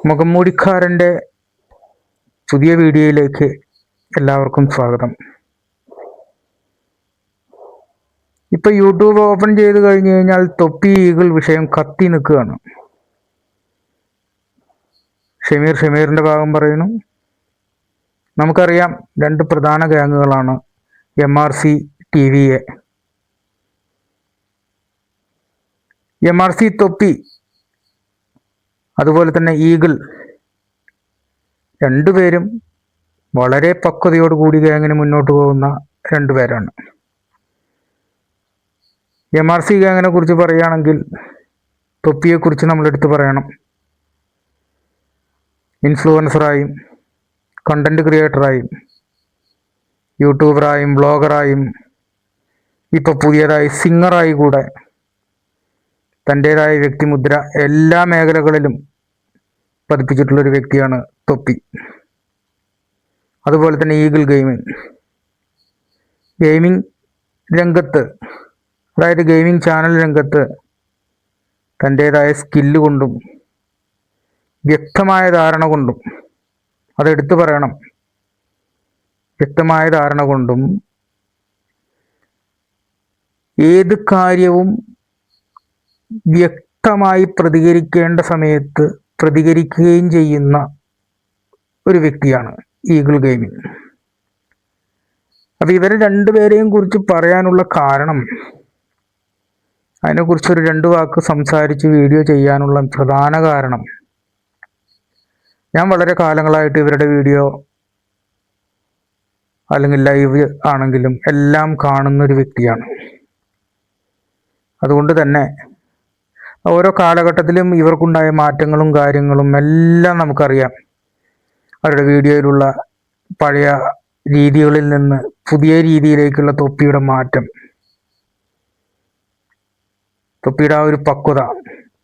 മുഖംമൂടിക്കാരൻ്റെ പുതിയ വീഡിയോയിലേക്ക് എല്ലാവർക്കും സ്വാഗതം. ഇപ്പൊ യൂട്യൂബ് ഓപ്പൺ ചെയ്ത് കഴിഞ്ഞു കഴിഞ്ഞാൽ തൊപ്പി ഈഗിൾ വിഷയം കത്തി നിൽക്കുകയാണ്. ഷമീറിന്റെ ഭാഗം പറയുന്നു. നമുക്കറിയാം, രണ്ട് പ്രധാന ഗ്യാങ്ങുകളാണ് MRC TVA. MRC തൊപ്പി, അതുപോലെ തന്നെ ഈഗിൾ, രണ്ടുപേരും വളരെ പക്വതയോടുകൂടി ഗ്യാങ്ങിന് മുന്നോട്ട് പോകുന്ന രണ്ടുപേരാണ്. MRC ഗ്യാങ്ങിനെ കുറിച്ച് പറയുകയാണെങ്കിൽ തൊപ്പിയെക്കുറിച്ച് നമ്മളെടുത്ത് പറയണം. ഇൻഫ്ലുവൻസറായും കണ്ടന്റ് ക്രിയേറ്ററായും യൂട്യൂബറായും ബ്ലോഗറായും ഇപ്പോൾ പുതിയതായി സിംഗറായി കൂടെ തൻ്റേതായ വ്യക്തിമുദ്ര എല്ലാ മേഖലകളിലും പതിപ്പിച്ചിട്ടുള്ളൊരു വ്യക്തിയാണ് തൊപ്പി. അതുപോലെ തന്നെ ഈഗിൾ ഗെയിമിംഗ് രംഗത്ത്, അതായത് ഗെയിമിംഗ് ചാനൽ രംഗത്ത് തൻ്റേതായ സ്കില്ല് കൊണ്ടും വ്യക്തമായ ധാരണ കൊണ്ടും, അതെടുത്തു പറയണം, വ്യക്തമായ ധാരണ കൊണ്ടും ഏത് കാര്യവും വ്യക്തമായി പ്രതികരിക്കേണ്ട സമയത്ത് പ്രതികരിക്കുകയും ചെയ്യുന്ന ഒരു വ്യക്തിയാണ് ഈഗിൾ ഗെയിമിംഗ്. അപ്പം ഇവരെ രണ്ടുപേരെയും കുറിച്ച് പറയാനുള്ള കാരണം, അതിനെക്കുറിച്ചൊരു 2 വാക്ക് സംസാരിച്ച് വീഡിയോ ചെയ്യാനുള്ള പ്രധാന കാരണം, ഞാൻ വളരെ കാലങ്ങളായിട്ട് ഇവരുടെ വീഡിയോ അല്ലെങ്കിൽ ലൈവ് ആണെങ്കിലും എല്ലാം കാണുന്നൊരു വ്യക്തിയാണ്. അതുകൊണ്ട് തന്നെ ഓരോ കാലഘട്ടത്തിലും ഇവർക്കുണ്ടായ മാറ്റങ്ങളും കാര്യങ്ങളും എല്ലാം നമുക്കറിയാം. അവരുടെ വീഡിയോയിലുള്ള പഴയ രീതികളിൽ നിന്ന് പുതിയ രീതിയിലേക്കുള്ള തൊപ്പിയുടെ മാറ്റം, തൊപ്പിയുടെ ആ ഒരു പക്വത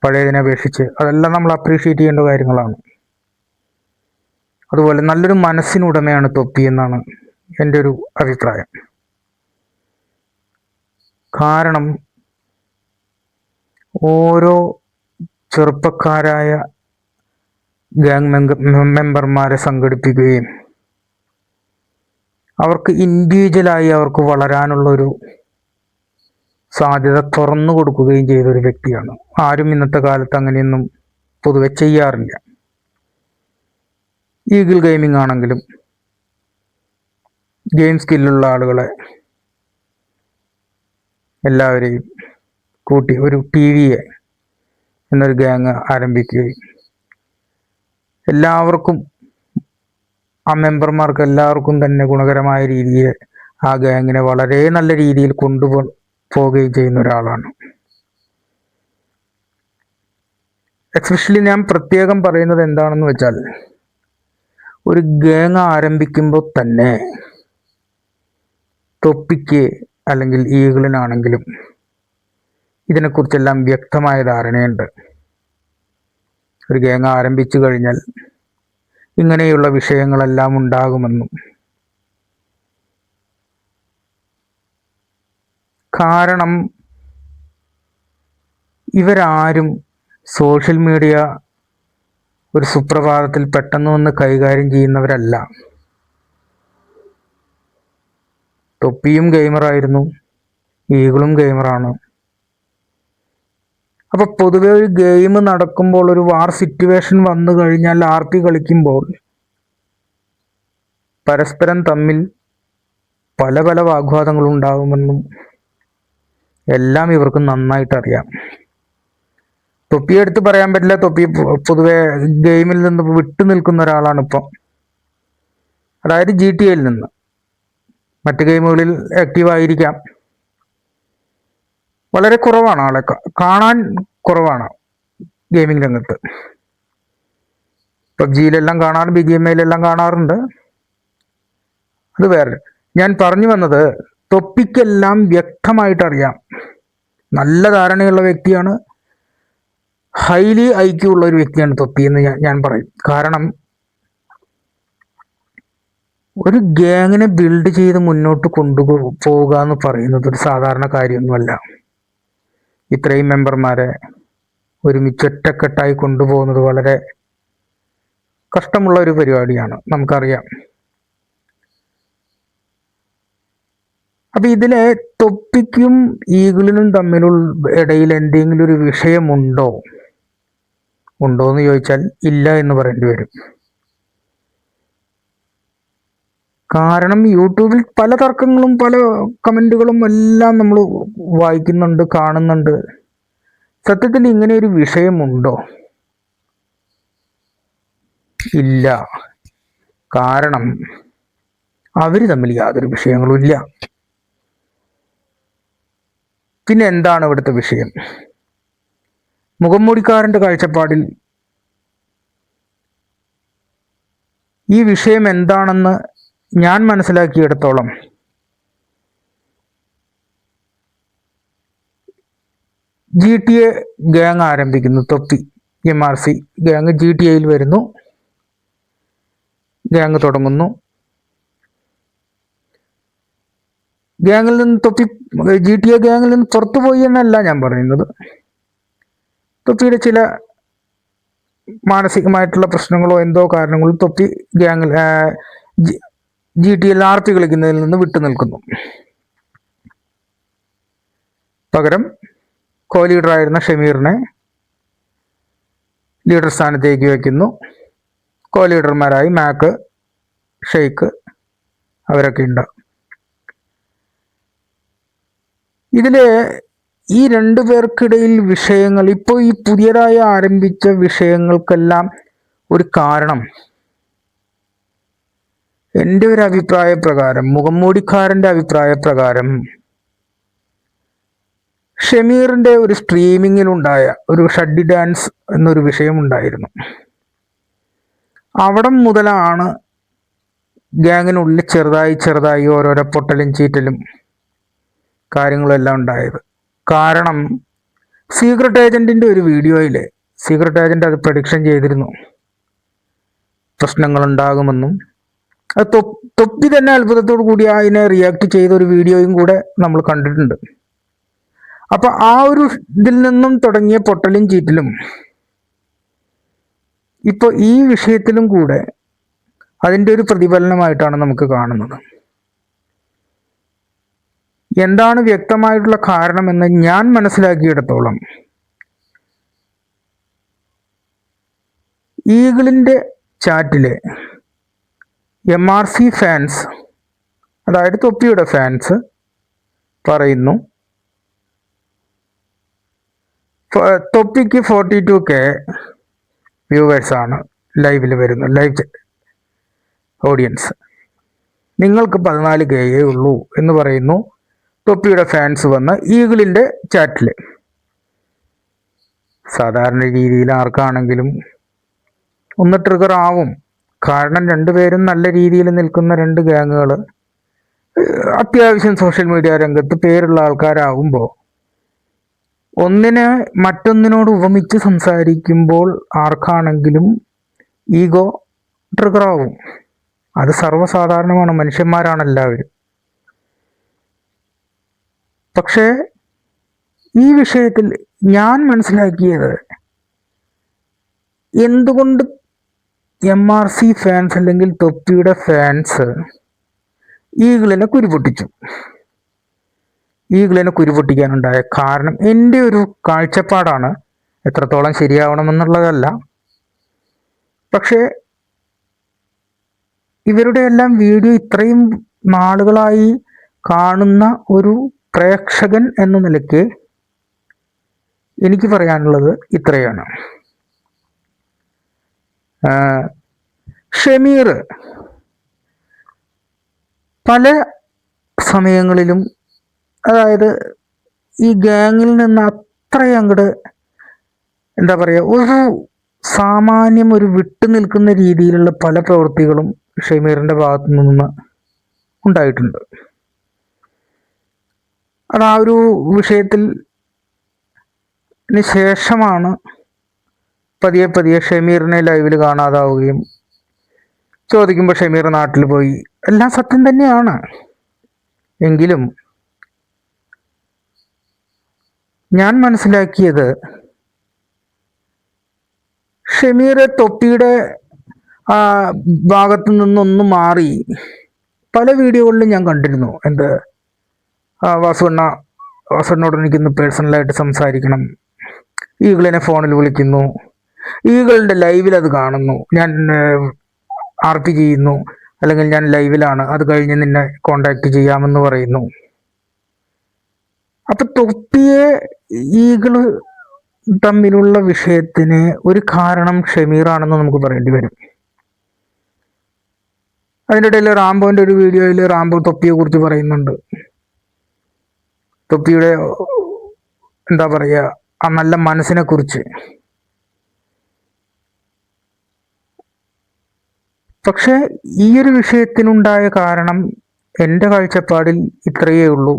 പഴയതിനെ അപേക്ഷിച്ച്, അതെല്ലാം നമ്മൾ അപ്രീഷിയേറ്റ് ചെയ്യേണ്ട കാര്യങ്ങളാണ്. അതുപോലെ നല്ലൊരു മനസ്സിനുടമയാണ് തൊപ്പി എന്നാണ് എൻ്റെ ഒരു അഭിപ്രായം. കാരണം ഓരോ ചെറുപ്പക്കാരായ ഗ്യാങ് മെമ്പർമാരെ സംഘടിപ്പിക്കുകയും അവർക്ക് ഇൻഡിവിജ്വലായി അവർക്ക് വളരാനുള്ളൊരു സാധ്യത തുറന്നു കൊടുക്കുകയും ചെയ്തൊരു വ്യക്തിയാണ്. ആരും ഇന്നത്തെ കാലത്ത് അങ്ങനെയൊന്നും പൊതുവെ ചെയ്യാറില്ല. ഈഗിൾ ഗെയിമിംഗ് ആണെങ്കിലും ഗെയിം സ്കില്ലുള്ള ആളുകളെ എല്ലാവരെയും കൂട്ടി ഒരു TVA എന്നൊരു ഗ്യാങ് ആരംഭിക്കുകയും എല്ലാവർക്കും, ആ മെമ്പർമാർക്ക് എല്ലാവർക്കും തന്നെ ഗുണകരമായ രീതിയിൽ ആ ഗ്യാങ്ങിനെ വളരെ നല്ല രീതിയിൽ കൊണ്ടുപോവുകയും ചെയ്യുന്ന ഒരാളാണ്. എസ്പെഷ്യലി ഞാൻ പ്രത്യേകം പറയുന്നത് എന്താണെന്ന് വെച്ചാൽ, ഒരു ഗ്യാങ് ആരംഭിക്കുമ്പോൾ തന്നെ തൊപ്പിക്ക് അല്ലെങ്കിൽ ഈഗിളിനാണെങ്കിലും ഇതിനെക്കുറിച്ചെല്ലാം വ്യക്തമായ ധാരണയുണ്ട്. ഒരു ഗ്യാങ് ആരംഭിച്ചു കഴിഞ്ഞാൽ ഇങ്ങനെയുള്ള വിഷയങ്ങളെല്ലാം ഉണ്ടാകുമെന്നും, കാരണം ഇവരാരും സോഷ്യൽ മീഡിയ ഒരു സുപ്രഭാതത്തിൽ പെട്ടെന്ന് വന്ന് കൈകാര്യം ചെയ്യുന്നവരല്ല. തൊപ്പിയും ഗെയിമറായിരുന്നു, ഈഗിളും ഗെയിമറാണ്. അപ്പൊ പൊതുവെ ഒരു ഗെയിം നടക്കുമ്പോൾ, ഒരു വാർ സിറ്റുവേഷൻ വന്നു കഴിഞ്ഞാൽ RP കളിക്കുമ്പോൾ പരസ്പരം തമ്മിൽ പല പല വാഗ്വാദങ്ങളും ഉണ്ടാകുമെന്നും എല്ലാം ഇവർക്ക് നന്നായിട്ട് അറിയാം. തൊപ്പിയെ എടുത്ത് പറയാൻ പറ്റില്ല. തൊപ്പി പൊതുവെ ഗെയിമിൽ നിന്ന് വിട്ടു നിൽക്കുന്ന ഒരാളാണ് ഇപ്പം. അതായത് GTAയിൽ നിന്ന്. മറ്റ് ഗെയിമുകളിൽ ആക്റ്റീവായിരിക്കാം. വളരെ കുറവാണ്, ആളെ കാണാൻ കുറവാണ് ഗെയിമിംഗ് രംഗത്ത്. PUBGയിലെല്ലാം കാണാറുണ്ട്, BGMIയിലെല്ലാം കാണാറുണ്ട്. അത് വേറെ. ഞാൻ പറഞ്ഞു വന്നത്, തൊപ്പിക്കെല്ലാം വ്യക്തമായിട്ട് അറിയാം. നല്ല ധാരണയുള്ള വ്യക്തിയാണ്, ഹൈലി IQ ഉള്ള ഒരു വ്യക്തിയാണ് തൊപ്പി എന്ന് ഞാൻ പറയും. കാരണം ഒരു ഗ്യാങ്ങിനെ ബിൽഡ് ചെയ്ത് മുന്നോട്ട് കൊണ്ടുപോവുക എന്ന് പറയുന്നത് ഒരു സാധാരണ കാര്യമൊന്നുമല്ല. ഇത്രയും മെമ്പർമാരെ ഒരുമിച്ച് ഒറ്റക്കെട്ടായി കൊണ്ടുപോകുന്നത് വളരെ കഷ്ടമുള്ള ഒരു പരിപാടിയാണ്, നമുക്കറിയാം. അപ്പൊ ഇതിലെ തൊപ്പിക്കും ഈഗിളിനും തമ്മിലുള്ള ഇടയിൽ എന്തെങ്കിലും ഒരു വിഷയമുണ്ടോ എന്ന് ചോദിച്ചാൽ ഇല്ല എന്ന് പറയേണ്ടി വരും. കാരണം യൂട്യൂബിൽ പല തർക്കങ്ങളും പല കമന്റുകളും എല്ലാം നമ്മൾ വായിക്കുന്നുണ്ട്, കാണുന്നുണ്ട്. സത്യത്തിൽ ഇങ്ങനെ ഒരു വിഷയമുണ്ടോ? ഇല്ല. കാരണം അവർ തമ്മിൽ യാതൊരു വിഷയങ്ങളും ഇല്ല. പിന്നെ എന്താണ് ഇവിടുത്തെ വിഷയം? മുഖംമൂടിക്കാരൻ്റെ കാഴ്ചപ്പാടിൽ ഈ വിഷയം എന്താണെന്ന് ഞാൻ മനസ്സിലാക്കിയിടത്തോളം GTA ഗ്യാങ് ആരംഭിക്കുന്നു. തൊപ്പി MRC ഗ്യാങ് GTAയിൽ വരുന്നു, ഗ്യാങ് തുടങ്ങുന്നു. ഗ്യാങ്ങിൽ നിന്ന് തൊപ്പി GTA ഗ്യാങ്ങിൽ നിന്ന് പുറത്തുപോയി എന്നല്ല ഞാൻ പറയുന്നത്. തൊപ്പിയുടെ ചില മാനസികമായിട്ടുള്ള പ്രശ്നങ്ങളോ എന്തോ കാരണങ്ങളും തൊപ്പി ഗ്യാങ്ങിൽ GTAയിൽ RP കളിക്കുന്നതിൽ നിന്ന് വിട്ടു നിൽക്കുന്നു. പകരം കോ ലീഡറായിരുന്ന ഷമീറിനെ ലീഡർ സ്ഥാനത്തേക്ക് വയ്ക്കുന്നു. കോ ലീഡർമാരായി മാക്ക്, ഷെയ്ഖ് അവരൊക്കെ ഉണ്ട്. ഇതില് ഈ രണ്ടു പേർക്കിടയിൽ വിഷയങ്ങൾ, ഇപ്പോൾ ഈ പുതിയതായി ആരംഭിച്ച വിഷയങ്ങൾക്കെല്ലാം ഒരു കാരണം എൻ്റെ ഒരു അഭിപ്രായ പ്രകാരം, മുഖംമൂടിക്കാരൻ്റെ അഭിപ്രായ പ്രകാരം, ഷമീറിന്റെ ഒരു സ്ട്രീമിങ്ങിലുണ്ടായ ഒരു ഷഡ്ഡി ഡാൻസ് എന്നൊരു വിഷയമുണ്ടായിരുന്നു. അവിടം മുതലാണ് ഗ്യാങ്ങിനുള്ളിൽ ചെറുതായി ഓരോരോ പൊട്ടലും ചീറ്റലും കാര്യങ്ങളെല്ലാം ഉണ്ടായത്. കാരണം സീക്രട്ട് ഏജന്റിന്റെ ഒരു വീഡിയോയിൽ സീക്രട്ട് ഏജന്റ് അത് പ്രഡിക്ഷൻ ചെയ്തിരുന്നു, പ്രശ്നങ്ങൾ ഉണ്ടാകുമെന്നും. അത് തൊപ്പി തന്നെ അത്ഭുതത്തോടു കൂടി അതിനെ റിയാക്ട് ചെയ്ത ഒരു വീഡിയോയും കൂടെ നമ്മൾ കണ്ടിട്ടുണ്ട്. അപ്പൊ ആ ഒരു ഇതിൽ നിന്നും തുടങ്ങിയ പൊട്ടലും ചീറ്റലും ഇപ്പൊ ഈ വിഷയത്തിലും കൂടെ അതിൻ്റെ ഒരു പ്രതിഫലനമായിട്ടാണ് നമുക്ക് കാണുന്നത്. എന്താണ് വ്യക്തമായിട്ടുള്ള കാരണമെന്ന് ഞാൻ മനസ്സിലാക്കിയിടത്തോളം, ഈഗിളിന്റെ ചാറ്റില് MRC ഫാൻസ്, അതായത് തൊപ്പിയുടെ ഫാൻസ് പറയുന്നു തൊപ്പിക്ക് 42K വ്യൂവേഴ്സാണ് ലൈവിൽ വരുന്നത്, ലൈവ് ഓഡിയൻസ്. നിങ്ങൾക്ക് 14K ഉള്ളൂ എന്ന് പറയുന്നു തൊപ്പിയുടെ ഫാൻസ് വന്ന് ഈഗിളിൻ്റെ ചാറ്റിൽ. സാധാരണ രീതിയിൽ ആർക്കാണെങ്കിലും ഒന്ന് ട്രിഗർ ആവും. കാരണം രണ്ടുപേരും നല്ല രീതിയിൽ നിൽക്കുന്ന രണ്ട് ഗ്യാങ്ങുകൾ, അത്യാവശ്യം സോഷ്യൽ മീഡിയ രംഗത്ത് പേരുള്ള ആൾക്കാരാവുമ്പോൾ ഒന്നിനെ മറ്റൊന്നിനോട് ഉപമിച്ച് സംസാരിക്കുമ്പോൾ ആർക്കാണെങ്കിലും ഈഗോ ട്രിഗർ ആവും. അത് സർവ്വസാധാരണമാണ്, മനുഷ്യന്മാരാണ് എല്ലാവരും. പക്ഷേ ഈ വിഷയത്തിൽ ഞാൻ മനസ്സിലാക്കിയത്, എന്തുകൊണ്ട് MRC ഫാൻസ് അല്ലെങ്കിൽ തൊപ്പിയുടെ ഫാൻസ് ഈഗിളിനെ കുരുപൊട്ടിച്ചു. ഈഗിളിനെ കുരുപൊട്ടിക്കാനുണ്ടായ കാരണം എൻ്റെ ഒരു കാഴ്ചപ്പാടാണ്, എത്രത്തോളം ശരിയാവണമെന്നുള്ളതല്ല. പക്ഷേ ഇവരുടെ എല്ലാം വീഡിയോ ഇത്രയും നാളുകളായി കാണുന്ന ഒരു പ്രേക്ഷകൻ എന്ന നിലയ്ക്ക് എനിക്ക് പറയാനുള്ളത് ഇത്രയാണ്. ഷമീർ പല സമയങ്ങളിലും, അതായത് ഈ ഗ്യാങ്ങിൽ നിന്ന് അത്രയങ്ങട് എന്താ പറയുക, ഒരു സാമാന്യം ഒരു വിട്ടു നിൽക്കുന്ന രീതിയിലുള്ള പല പ്രവൃത്തികളും ഷമീറിന്റെ ഭാഗത്തു നിന്ന് ഉണ്ടായിട്ടുണ്ട്. അത് ആ ഒരു വിഷയത്തിൽ ശേഷമാണ് പതിയെ ഷമീറിനെ ലൈവിൽ കാണാതാവുകയും, ചോദിക്കുമ്പോൾ ഷമീർ നാട്ടിൽ പോയി, എല്ലാം സത്യം തന്നെയാണ്. എങ്കിലും ഞാൻ മനസ്സിലാക്കിയത്, ഷമീർ തൊപ്പിയുടെ ആ ഭാഗത്തു നിന്നൊന്ന് മാറി പല വീഡിയോകളിലും ഞാൻ കണ്ടിരുന്നു. വാസുണ്ണോട് എനിക്കൊന്ന് പേഴ്സണലായിട്ട് സംസാരിക്കണം. ഈഗിളിനെ ഫോണിൽ വിളിക്കുന്നു, ഈഗിളിൻ്റെ ലൈവിൽ അത് കാണുന്നു, ഞാൻ RP ചെയ്യുന്നു, അല്ലെങ്കിൽ ഞാൻ ലൈവിലാണ്, അത് കഴിഞ്ഞ് നിന്നെ കോണ്ടാക്ട് ചെയ്യാമെന്ന് പറയുന്നു. അപ്പൊ തൊപ്പിയെ ഈഗിള് തമ്മിലുള്ള വിഷയത്തിന് ഒരു കാരണം ഷമീറാണെന്ന് നമുക്ക് പറയേണ്ടി വരും. അതിൻ്റെ ഇടയിൽ റാംബോന്റെ ഒരു വീഡിയോയിൽ റാംബോ തൊപ്പിയെ കുറിച്ച് പറയുന്നുണ്ട്. തൊപ്പിയുടെ എന്താ പറയുക, ആ നല്ല മനസ്സിനെ കുറിച്ച്. പക്ഷെ ഈ ഒരു വിഷയത്തിനുണ്ടായ കാരണം എൻ്റെ കാഴ്ചപ്പാടിൽ ഇത്രയേ ഉള്ളൂ.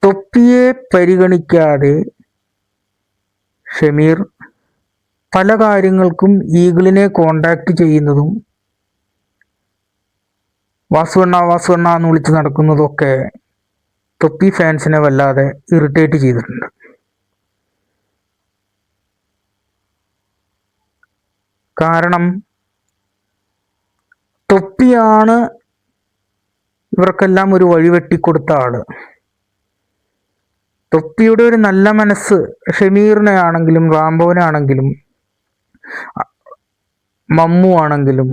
തൊപ്പിയെ പരിഗണിക്കാതെ ഷമീർ പല കാര്യങ്ങൾക്കും ഈഗിളിനെ കോണ്ടാക്ട് ചെയ്യുന്നതും വാസുവണ്ണ എന്ന് വിളിച്ച് നടക്കുന്നതൊക്കെ തൊപ്പി ഫാൻസിനെ വല്ലാതെ ഇറിറ്റേറ്റ് ചെയ്തിട്ടുണ്ട്. കാരണം തൊപ്പിയാണ് ഇവർക്കെല്ലാം ഒരു വഴി വെട്ടിക്കൊടുത്ത ആള്. തൊപ്പിയുടെ ഒരു നല്ല മനസ്സ് ഷമീറിനെ ആണെങ്കിലും റാംബോനെ ആണെങ്കിലും മമ്മു ആണെങ്കിലും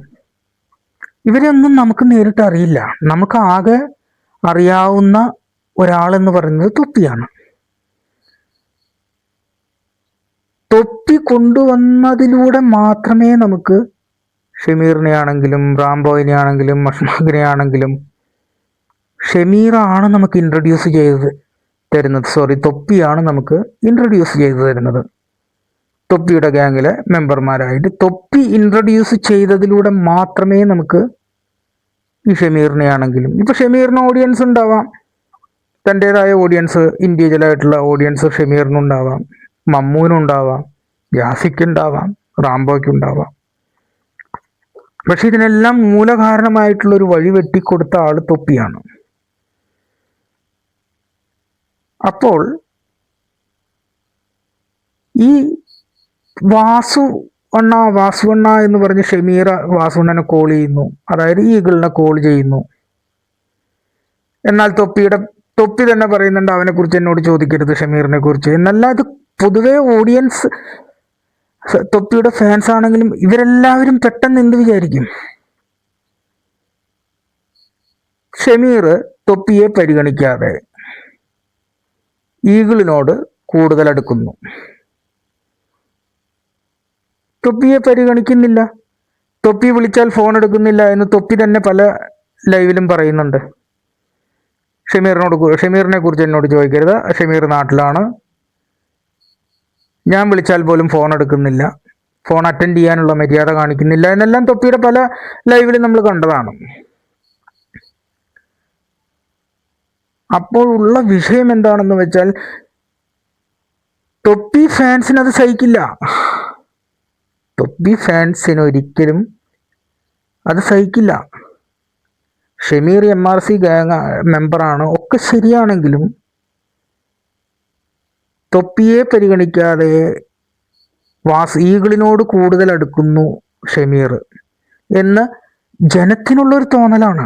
ഇവരെയൊന്നും നമുക്ക് നേരിട്ട് അറിയില്ല. നമുക്ക് ആകെ അറിയാവുന്ന ഒരാളെന്ന് പറയുന്നത് തൊപ്പിയാണ്. തൊപ്പി കൊണ്ടുവന്നതിലൂടെ മാത്രമേ നമുക്ക് ഷമീറിനെ ആണെങ്കിലും റാംബോയിനെ ആണെങ്കിലും മഷ്മാഖിനെ ആണെങ്കിലും ഷമീറാണ് നമുക്ക് ഇൻട്രൊഡ്യൂസ് ചെയ്ത് തരുന്നത്. തൊപ്പിയാണ് നമുക്ക് ഇൻട്രൊഡ്യൂസ് ചെയ്തു തരുന്നത്. തൊപ്പിയുടെ ഗ്യാങ്ങിലെ മെമ്പർമാരായിട്ട് തൊപ്പി ഇൻട്രൊഡ്യൂസ് ചെയ്തതിലൂടെ മാത്രമേ നമുക്ക് ഈ ഷമീറിനെ ആണെങ്കിലും, ഇപ്പൊ ഷമീറിന് ഓഡിയൻസ് ഉണ്ടാവാം, തൻ്റെതായ ഓഡിയൻസ്, ഇൻഡിവിജ്വലായിട്ടുള്ള ഓഡിയൻസ് ഷമീറിനുണ്ടാവാം, മമ്മൂനുണ്ടാവാം, യാസിക്കുണ്ടാവാം, റാംബോയ്ക്കുണ്ടാവാം. പക്ഷെ ഇതിനെല്ലാം മൂലകാരണമായിട്ടുള്ള ഒരു വഴി വെട്ടിക്കൊടുത്ത ആള് തൊപ്പിയാണ്. അപ്പോൾ ഈ വാസുവണ്ണ എന്ന് പറഞ്ഞ് ഷമീർ വാസുവണ്ണനെ കോൾ ചെയ്യുന്നു, അതായത് ഈഗിളിനെ കോൾ ചെയ്യുന്നു. എന്നാൽ തൊപ്പി തന്നെ പറയുന്നുണ്ട് അവനെ കുറിച്ച് എന്നോട് ചോദിക്കരുത്, ഷമീറിനെ കുറിച്ച്. എന്നല്ല, ഇത് പൊതുവെ ഓഡിയൻസ് തൊപ്പിയുടെ ഫാൻസ് ആണെങ്കിലും ഇവരെല്ലാവരും പെട്ടെന്ന് എന്ത് വിചാരിക്കും? ഷമീർ തൊപ്പിയെ പരിഗണിക്കാതെ ഈഗിളിനോട് കൂടുതൽ അടുക്കുന്നു. തൊപ്പിയെ പരിഗണിക്കുന്നില്ല, തൊപ്പി വിളിച്ചാൽ ഫോൺ എടുക്കുന്നില്ല എന്ന് തൊപ്പി തന്നെ പല ലൈവിലും പറയുന്നുണ്ട്. ഷമീറിനെ കുറിച്ച് എന്നോട് ചോദിക്കരുത്, ഷമീർ നാട്ടിലാണ്, ഞാൻ വിളിച്ചാൽ പോലും ഫോൺ എടുക്കുന്നില്ല, ഫോൺ അറ്റൻഡ് ചെയ്യാനുള്ള മര്യാദ കാണിക്കുന്നില്ല എന്നെല്ലാം തൊപ്പിയുടെ പല ലൈവിലും നമ്മൾ കണ്ടതാണ്. അപ്പോൾ ഉള്ള വിഷയം എന്താണെന്ന് വെച്ചാൽ തൊപ്പി ഫാൻസിന് അത് സഹിക്കില്ല. തൊപ്പി ഫാൻസിന് ഒരിക്കലും അത് സഹിക്കില്ല. ഷമീർ MRC ഗാങ് മെമ്പറാണ്, ഒക്കെ ശരിയാണെങ്കിലും തൊപ്പിയെ പരിഗണിക്കാതെ ഈഗിളിനോട് കൂടുതൽ അടുക്കുന്നു ഷമീർ എന്ന് ജനത്തിനുള്ളൊരു തോന്നലാണ്.